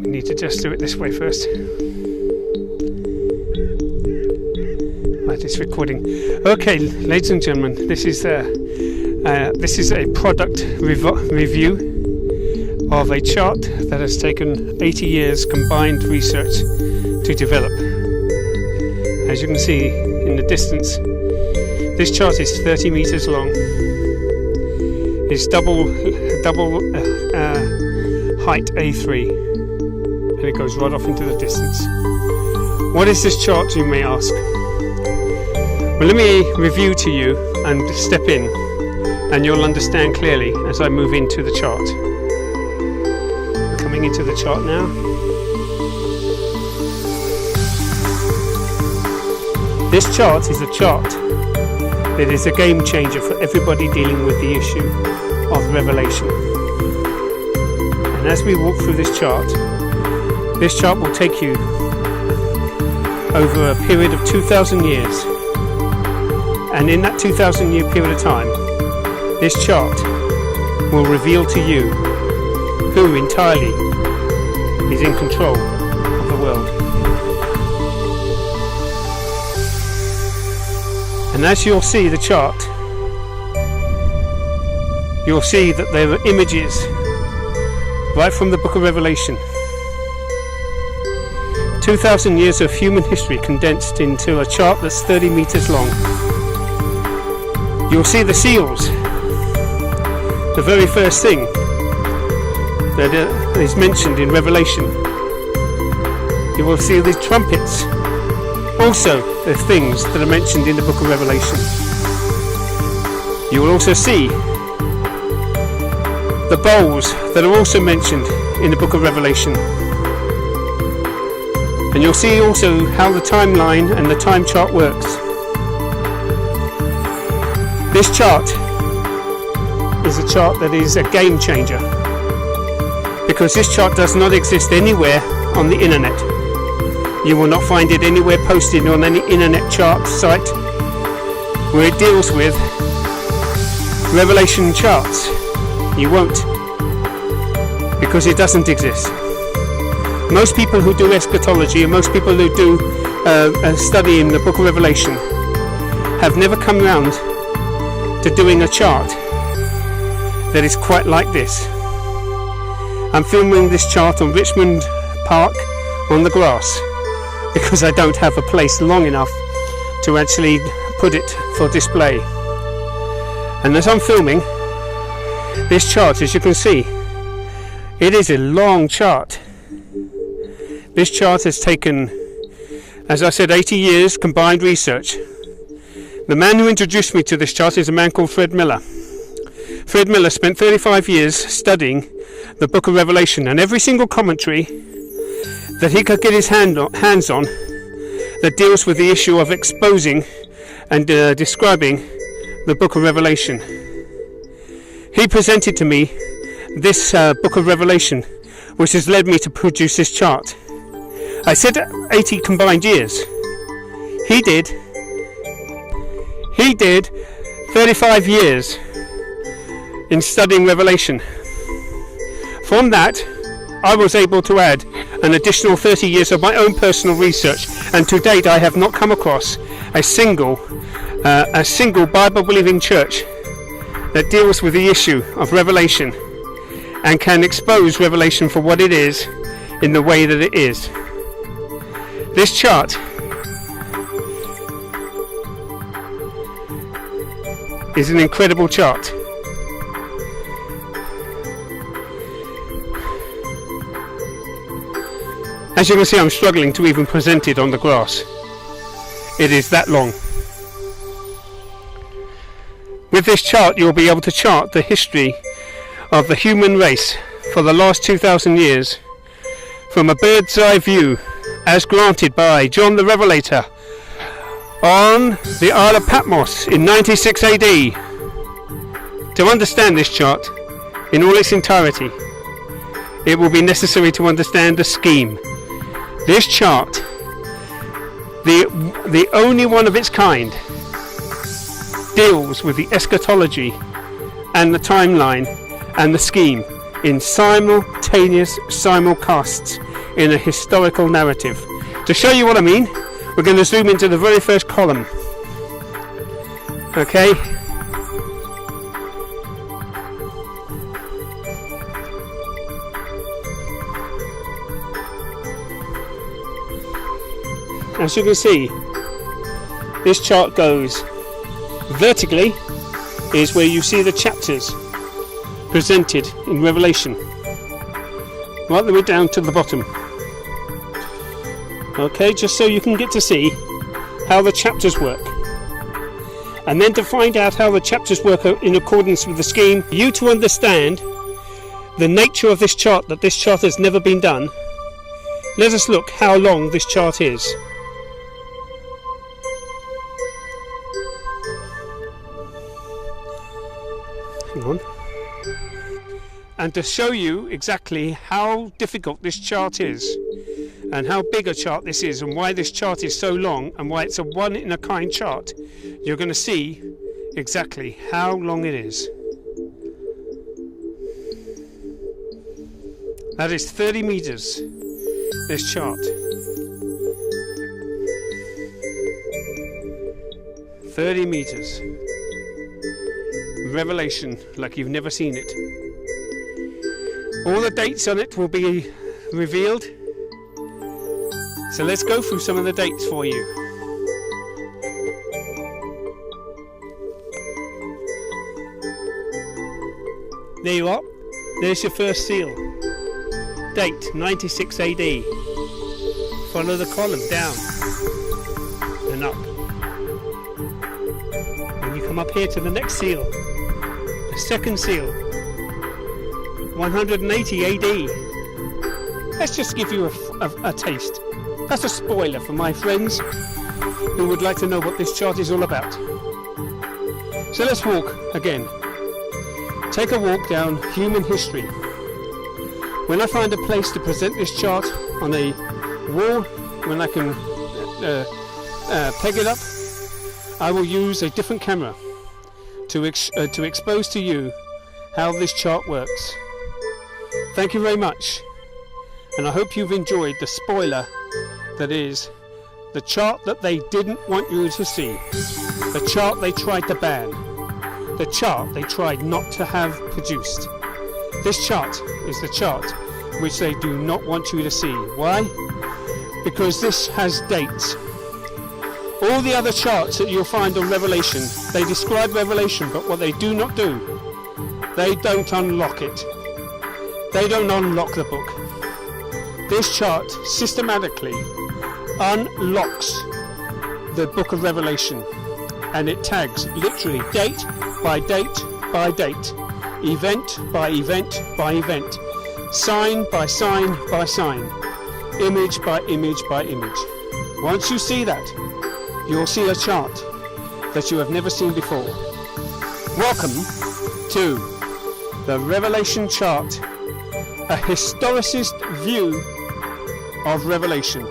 Need to just do it this way first. Right, it's recording. Okay, ladies and gentlemen, this is a product review of a chart that has taken 80 years combined research to develop. As you can see in the distance, this chart is 30 meters long. It's double height A3, and it goes right off into the distance. What is this chart, you may ask? Well, let me review to you and step in, and you'll understand clearly as I move into the chart. Coming into the chart now. This chart is a chart that is a game changer for everybody dealing with the issue of revelation. And as we walk through this chart will take you over a period of 2,000 years. And in that 2,000 year period of time, this chart will reveal to you who entirely is in control of the world. And as you'll see the chart, you'll see that there are images right from the book of Revelation. 2,000 years of human history condensed into a chart that's 30 meters long. You'll see the seals, the very first thing that is mentioned in Revelation. You will see the trumpets, also the things that are mentioned in the book of Revelation. You will also see the bowls that are also mentioned in the book of Revelation. And you'll see also how the timeline and the time chart works. This chart is a chart that is a game changer, because this chart does not exist anywhere on the internet. You will not find it anywhere posted on any internet chart site where it deals with Revelation charts. You won't, because it doesn't exist. Most people who do eschatology and most people who do study in the book of Revelation have never come round to doing a chart that is quite like this. I'm filming this chart on Richmond Park on the grass because I don't have a place long enough to actually put it for display. And as I'm filming this chart, as you can see, it is a long chart. This chart has taken, as I said, 80 years combined research. The man who introduced me to this chart is a man called Fred Miller. Fred Miller spent 35 years studying the book of Revelation, and every single commentary that he could get his hands on that deals with the issue of exposing and describing the book of Revelation. He presented to me this book of Revelation, which has led me to produce this chart. I said 80 combined years. He did 35 years in studying Revelation. From that, I was able to add an additional 30 years of my own personal research, and to date I have not come across a single Bible-believing church that deals with the issue of Revelation and can expose Revelation for what it is in the way that it is. This chart is an incredible chart. As you can see, I'm struggling to even present it on the grass. It is that long. With this chart, you'll be able to chart the history of the human race for the last 2,000 years from a bird's eye view, as granted by John the Revelator on the Isle of Patmos in 96 AD. To understand this chart in all its entirety, it will be necessary to understand the scheme. This chart, the only one of its kind, deals with the eschatology and the timeline and the scheme in simultaneous simulcasts in a historical narrative. To show you what I mean, we're going to zoom into the very first column. Okay. As you can see, this chart goes vertically is where you see the chapters presented in Revelation, right the way down to the bottom. Okay, just so you can get to see how the chapters work, and then to find out how the chapters work in accordance with the scheme, you to understand the nature of this chart, that this chart has never been done. Let us look how long this chart is. Hang on. And to show you exactly how difficult this chart is, and how big a chart this is, and why this chart is so long, and why it's a one-in-a-kind chart, you're going to see exactly how long it is. That is 30 meters, this chart. 30 meters. Revelation like you've never seen it. All the dates on it will be revealed. So let's go through some of the dates for you. There you are. There's your first seal. Date 96 AD. Follow the column down and up. And you come up here to the next seal. The second seal. 180 AD. Let's just give you a taste. That's a spoiler for my friends who would like to know what this chart is all about. So let's walk again. Take a walk down human history. When I find a place to present this chart on a wall, when I can peg it up, I will use a different camera to expose to you how this chart works. Thank you very much, and I hope you've enjoyed the spoiler that is the chart that they didn't want you to see, the chart they tried to ban, the chart they tried not to have produced. This chart is the chart which they do not want you to see. Why? Because this has dates. All the other charts that you'll find on Revelation, they describe Revelation, but what they do not do, they don't unlock it. They don't unlock the book. This chart systematically unlocks the book of Revelation, and it tags literally date by date by date, event by event by event, sign by sign by sign, image by image by image. Once you see that, you'll see a chart that you have never seen before. Welcome to the Revelation chart, a historicist view of Revelation.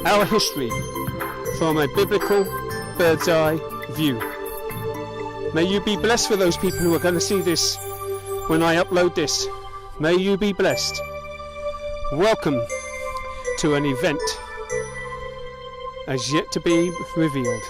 Our history from a biblical bird's eye view. May you be blessed for those people who are going to see this when I upload this. May you be blessed. Welcome to an event as yet to be revealed.